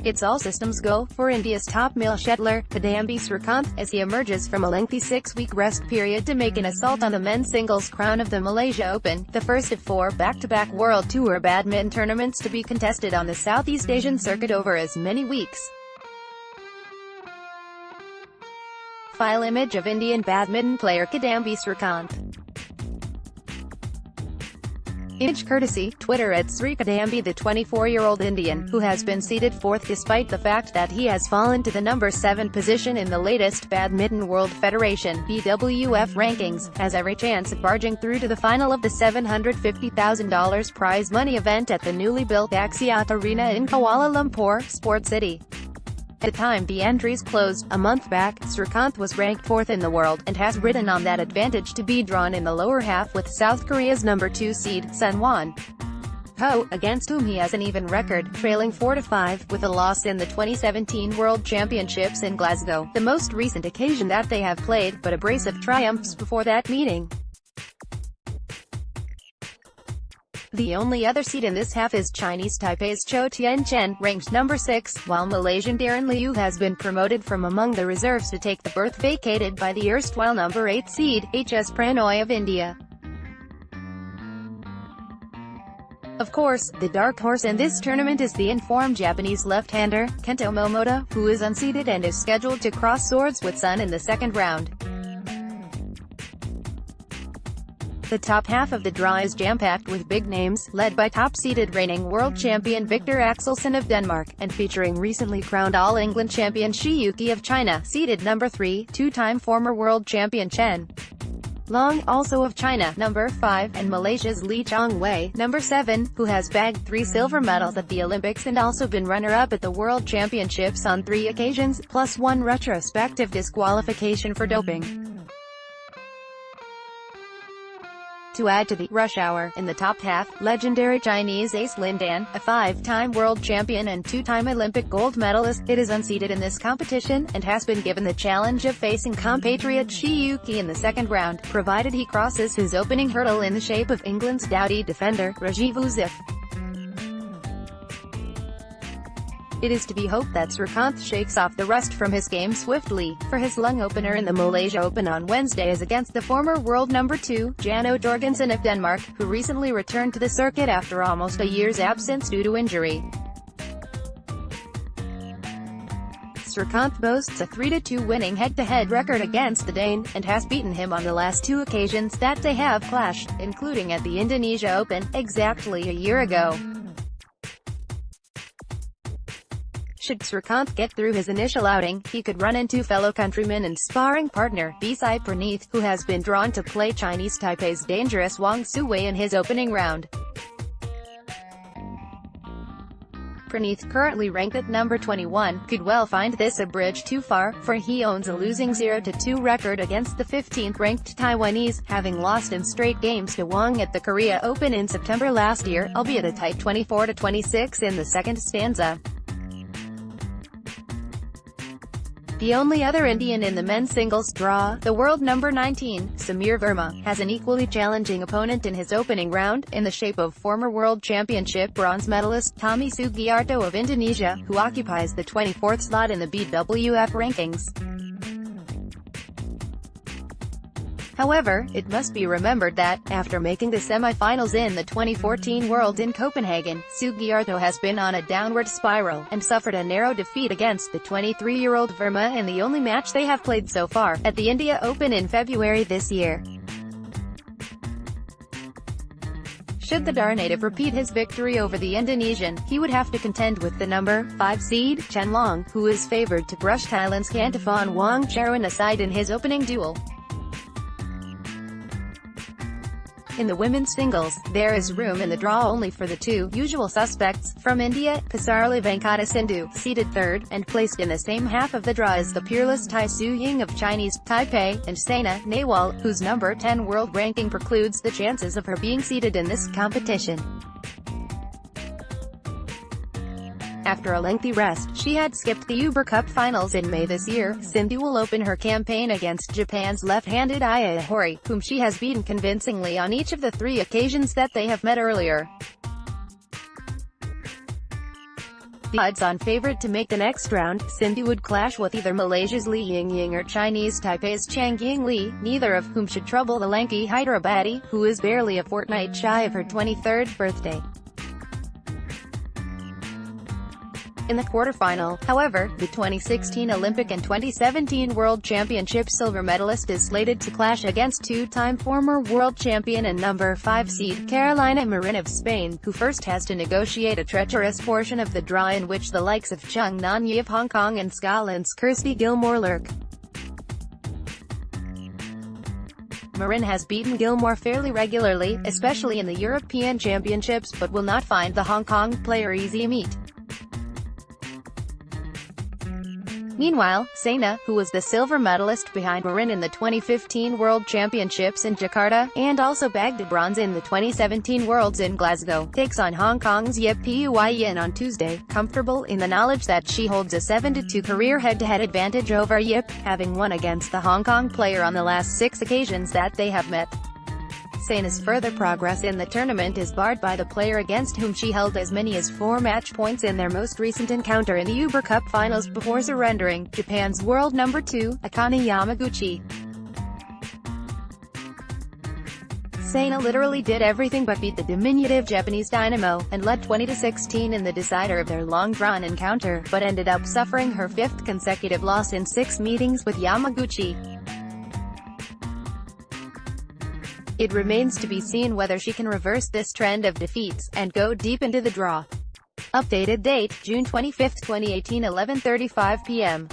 It's all systems go for India's top male shuttler, Kidambi Srikanth, as he emerges from a lengthy 6-week rest period to make an assault on the men's singles crown of the Malaysia Open, the first of 4 back-to-back World Tour badminton tournaments to be contested on the Southeast Asian circuit over as many weeks. File image of Indian badminton player Kidambi Srikanth. Image courtesy, Twitter @SriKidambi. The 24-year-old Indian, who has been seeded 4th despite the fact that he has fallen to the number 7 position in the latest Badminton World Federation (BWF) rankings, has every chance of barging through to the final of the $750,000 prize money event at the newly built Axiata Arena in Kuala Lumpur, Sport City. At the time the entries closed, a month back, Srikanth was ranked 4th in the world, and has ridden on that advantage to be drawn in the lower half with South Korea's number 2 seed, Sun Ho, against whom he has an even record, trailing 4-5, with a loss in the 2017 World Championships in Glasgow, the most recent occasion that they have played, but a brace of triumphs before that meeting. The only other seed in this half is Chinese Taipei's Chou Tianchen, ranked number 6, while Malaysian Darren Liu has been promoted from among the reserves to take the berth vacated by the erstwhile number 8 seed, HS Pranoy of India. Of course, the dark horse in this tournament is the informed Japanese left-hander, Kento Momota, who is unseeded and is scheduled to cross swords with Sun in the second round. The top half of the draw is jam-packed with big names, led by top-seeded reigning world champion Victor Axelsen of Denmark, and featuring recently crowned All-England champion Shi Yuqi of China, seeded number 3, 2-time former world champion Chen Long, also of China, number 5, and Malaysia's Lee Chong Wei, number 7, who has bagged 3 silver medals at the Olympics and also been runner-up at the World Championships on 3 occasions, plus 1 retrospective disqualification for doping. To add to the rush hour, in the top half, legendary Chinese ace Lin Dan, a 5-time world champion and 2-time Olympic gold medalist, it is unseeded in this competition, and has been given the challenge of facing compatriot Shi Yuqi in the second round, provided he crosses his opening hurdle in the shape of England's doughty defender, Rajiv Usif. It is to be hoped that Srikanth shakes off the rust from his game swiftly, for his lung opener in the Malaysia Open on Wednesday is against the former world number 2, Janno Jorgensen of Denmark, who recently returned to the circuit after almost a year's absence due to injury. Srikanth boasts a 3-2 winning head-to-head record against the Dane, and has beaten him on the last 2 occasions that they have clashed, including at the Indonesia Open, exactly a year ago. Should Srikanth get through his initial outing, he could run into fellow countryman and sparring partner, Bisai Praneeth, who has been drawn to play Chinese Taipei's dangerous Wang Suwei in his opening round. Praneeth, currently ranked at number 21, could well find this a bridge too far, for he owns a losing 0-2 record against the 15th-ranked Taiwanese, having lost in straight games to Wang at the Korea Open in September last year, albeit a tight 24-26 in the second stanza. The only other Indian in the men's singles draw, the world number 19, Samir Verma, has an equally challenging opponent in his opening round, in the shape of former World Championship bronze medalist Tommy Sugiarto of Indonesia, who occupies the 24th slot in the BWF rankings. However, it must be remembered that, after making the semi-finals in the 2014 World in Copenhagen, Sugiarto has been on a downward spiral, and suffered a narrow defeat against the 23-year-old Verma in the only match they have played so far, at the India Open in February this year. Should the Dar native repeat his victory over the Indonesian, he would have to contend with the number 5 seed, Chen Long, who is favoured to brush Thailand's Kantafon Wong Charoen aside in his opening duel. In the women's singles, there is room in the draw only for the 2 usual suspects. From India, Pasarali Venkata Sindhu, seeded 3rd, and placed in the same half of the draw as the peerless Tai Tzu Ying of Chinese Taipei, and Saina Nehwal, whose number 10 world ranking precludes the chances of her being seeded in this competition. After a lengthy rest, she had skipped the Uber Cup finals in May this year. Sindhu will open her campaign against Japan's left-handed Aya Hori, whom she has beaten convincingly on each of the 3 occasions that they have met earlier. The odds-on favorite to make the next round, Sindhu would clash with either Malaysia's Li Ying or Chinese Taipei's Chang Ying Li, neither of whom should trouble the lanky Hyderabadi, who is barely a fortnight shy of her 23rd birthday. In the quarterfinal, however, the 2016 Olympic and 2017 World Championship silver medalist is slated to clash against two-time former world champion and number 5 seed, Carolina Marin of Spain, who first has to negotiate a treacherous portion of the draw in which the likes of Chung Nan-yi of Hong Kong and Scotland's Kirsty Gilmore lurk. Marin has beaten Gilmore fairly regularly, especially in the European Championships, but will not find the Hong Kong player easy meet. Meanwhile, Saina, who was the silver medalist behind Marin in the 2015 World Championships in Jakarta, and also bagged a bronze in the 2017 Worlds in Glasgow, takes on Hong Kong's Yip Pui Yin on Tuesday, comfortable in the knowledge that she holds a 7-2 career head-to-head advantage over Yip, having won against the Hong Kong player on the last 6 occasions that they have met. Saina's further progress in the tournament is barred by the player against whom she held as many as 4 match points in their most recent encounter in the Uber Cup finals before surrendering, Japan's world number 2, Akane Yamaguchi. Saina literally did everything but beat the diminutive Japanese dynamo, and led 20-16 in the decider of their long-drawn encounter, but ended up suffering her 5th consecutive loss in 6 meetings with Yamaguchi. It remains to be seen whether she can reverse this trend of defeats, and go deep into the draw. Updated date, June 25, 2018, 11:35 p.m.